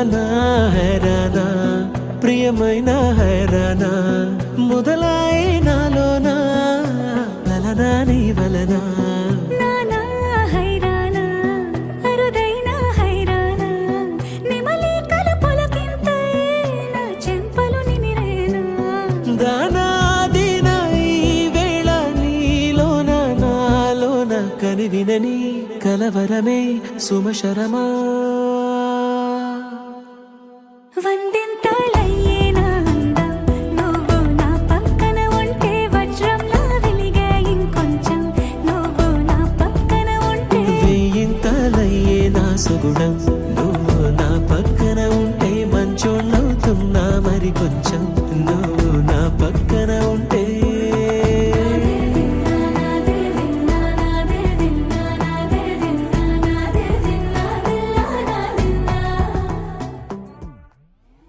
హైరానా హైరానా ప్రియమైన హైరానా మొదలై నాలోనా లలనా నీ వలనా నానా హైరానా అరుదైన హైరానా నిమలి కలుపులకింతై నా చెంపలు నిమిరేనా దానాదిన ఈ వేళ నీలోన నాలోన కనివినని కలవరమే సుమశరమా వందింతలయ్యేనా అందం నువ్వు నా పక్కన ఉంటే వజ్రంలా వెలిగే ఇంకొంచెం నువ్వు నా పక్కన ఉంటే వేయింతలయ్యే నా సుగుణం